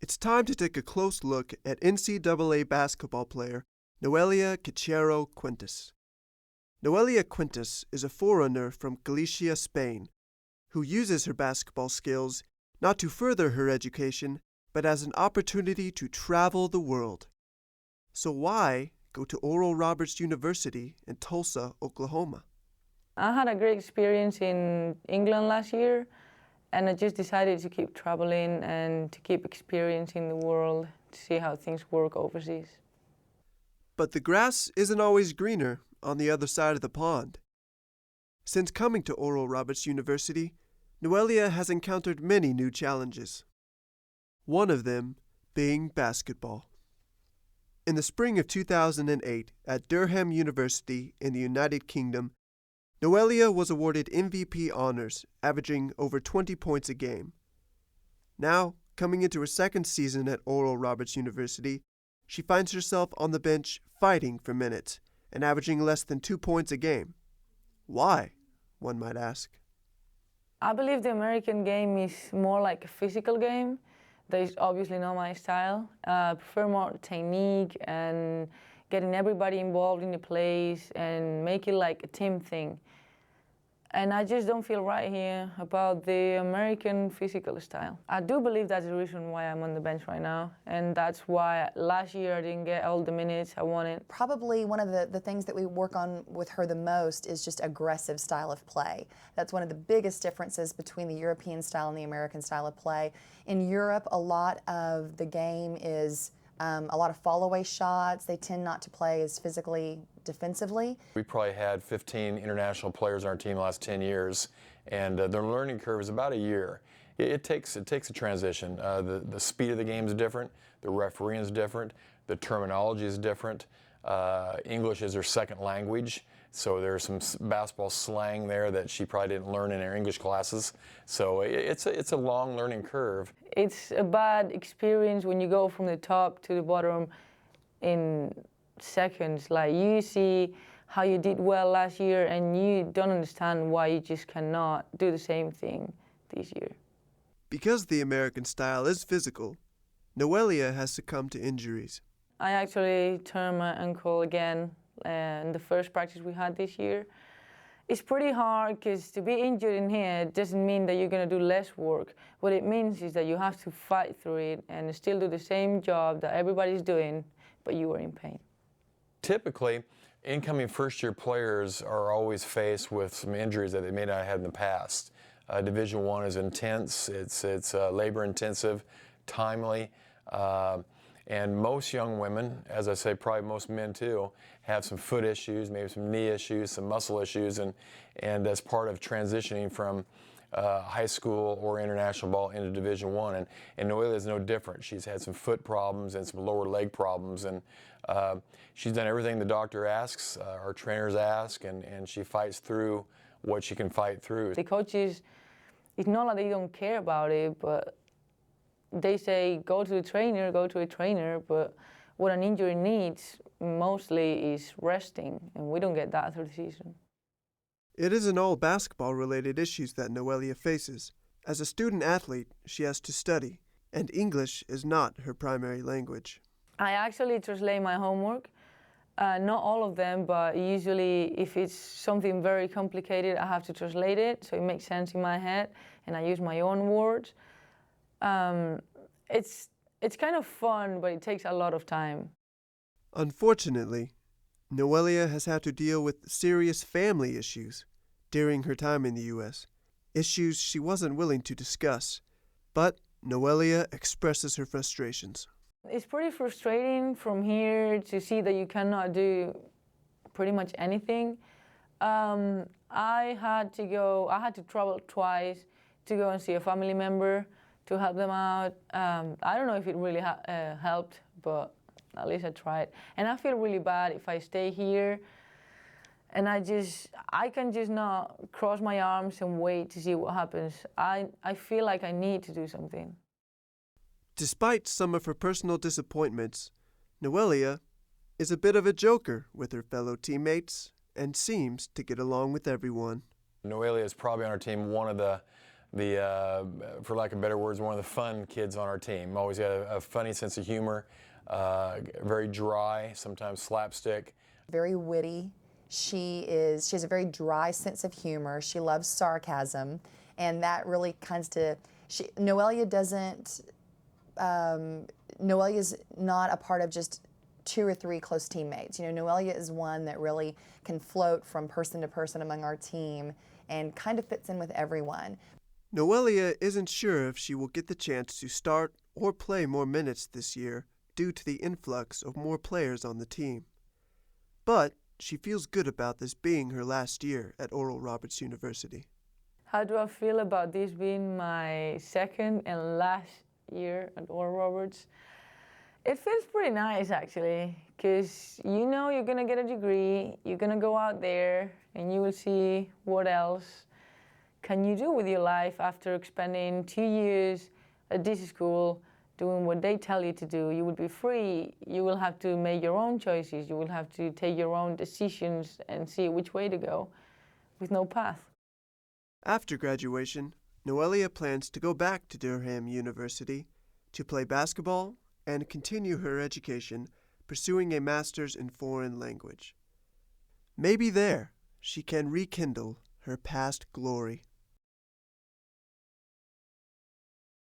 It's time to take a close look at NCAA basketball player Noelia Quintas. Noelia Quintas is a foreigner from Galicia, Spain, who uses her basketball skills not to further her education, but as an opportunity to travel the world. So why go to Oral Roberts University in Tulsa, Oklahoma? I had a great experience in England last year, and I just decided to keep traveling and to keep experiencing the world, to see how things work overseas. But the grass isn't always greener on the other side of the pond. Since coming to Oral Roberts University, Noelia has encountered many new challenges. One of them being basketball. In the spring of 2008, at Durham University in the United Kingdom, Noelia was awarded MVP honors, averaging over 20 points a game. Now, coming into her second season at Oral Roberts University, she finds herself on the bench fighting for minutes and averaging less than 2 points a game. Why, one might ask? I believe the American game is more like a physical game. That is obviously not my style. I prefer more technique and getting everybody involved in the plays and make it like a team thing. And I just don't feel right here about the American physical style. I do believe that's the reason why I'm on the bench right now, and that's why last year I didn't get all the minutes I wanted. Probably one of the things that we work on with her the most is just aggressive style of play. That's one of the biggest differences between the European style and the American style of play. In Europe, a lot of the game is a lot of fall-away shots. They tend not to play as physically defensively. We probably had 15 international players on our team the last 10 years, and their learning curve is about a year. It takes a transition. The speed of the game is different, the refereeing is different, the terminology is different. English is her second language, so there's some basketball slang there that she probably didn't learn in her English classes. So it's a long learning curve. It's a bad experience when you go from the top to the bottom in seconds. Like, you see how you did well last year and you don't understand why you just cannot do the same thing this year. Because the American style is physical, Noelia has succumbed to injuries. I actually turned my ankle again in the first practice we had this year. It's pretty hard because to be injured in here doesn't mean that you're going to do less work. What it means is that you have to fight through it and still do the same job that everybody's doing, but you are in pain. Typically, Incoming first-year players are always faced with some injuries that they may not have had in the past. Division I is intense, it's labor-intensive, timely, and most young women, as I say, probably most men too, have some foot issues, maybe some knee issues, some muscle issues, and as part of transitioning from high school or international ball into Division I. And Noelia is no different. She's had some foot problems and some lower leg problems, and she's done everything the doctor asks, our trainers ask, and she fights through what she can fight through. The coaches, it's not like they don't care about it, but they say go to a trainer, but what an injury needs mostly is resting, and we don't get that through the season. It isn't all basketball-related issues that Noelia faces. As a student athlete, she has to study, and English is not her primary language. I actually translate my homework. Not all of them, but usually if it's something very complicated, I have to translate it so it makes sense in my head, and I use my own words. It's kind of fun, but it takes a lot of time. Unfortunately, Noelia has had to deal with serious family issues during her time in the U.S., issues she wasn't willing to discuss. But Noelia expresses her frustrations. It's pretty frustrating from here to see that you cannot do pretty much anything. I had to travel twice to go and see a family member to help them out. I don't know if it really helped, but at least I tried. And I feel really bad if I stay here and I can just not cross my arms and wait to see what happens. I feel like I need to do something. Despite some of her personal disappointments, Noelia is a bit of a joker with her fellow teammates and seems to get along with everyone. Noelia is probably on our team one of the for lack of better words, one of the fun kids on our team. Always got a funny sense of humor, very dry, sometimes slapstick. Very witty. She has a very dry sense of humor. She loves sarcasm, and that really Noelia doesn't, Noelia's not a part of just 2 or 3 close teammates. You know, Noelia is one that really can float from person to person among our team and kind of fits in with everyone. Noelia isn't sure if she will get the chance to start or play more minutes this year due to the influx of more players on the team. But she feels good about this being her last year at Oral Roberts University. How do I feel about this being my second and last year at Oral Roberts? It feels pretty nice, actually, because you know you're going to get a degree, you're going to go out there, and you will see what else can you do with your life after spending 2 years at this school doing what they tell you to do. You will be free. You will have to make your own choices. You will have to take your own decisions and see which way to go with no path. After graduation, Noelia plans to go back to Durham University to play basketball and continue her education, pursuing a master's in foreign language. Maybe there she can rekindle her past glory.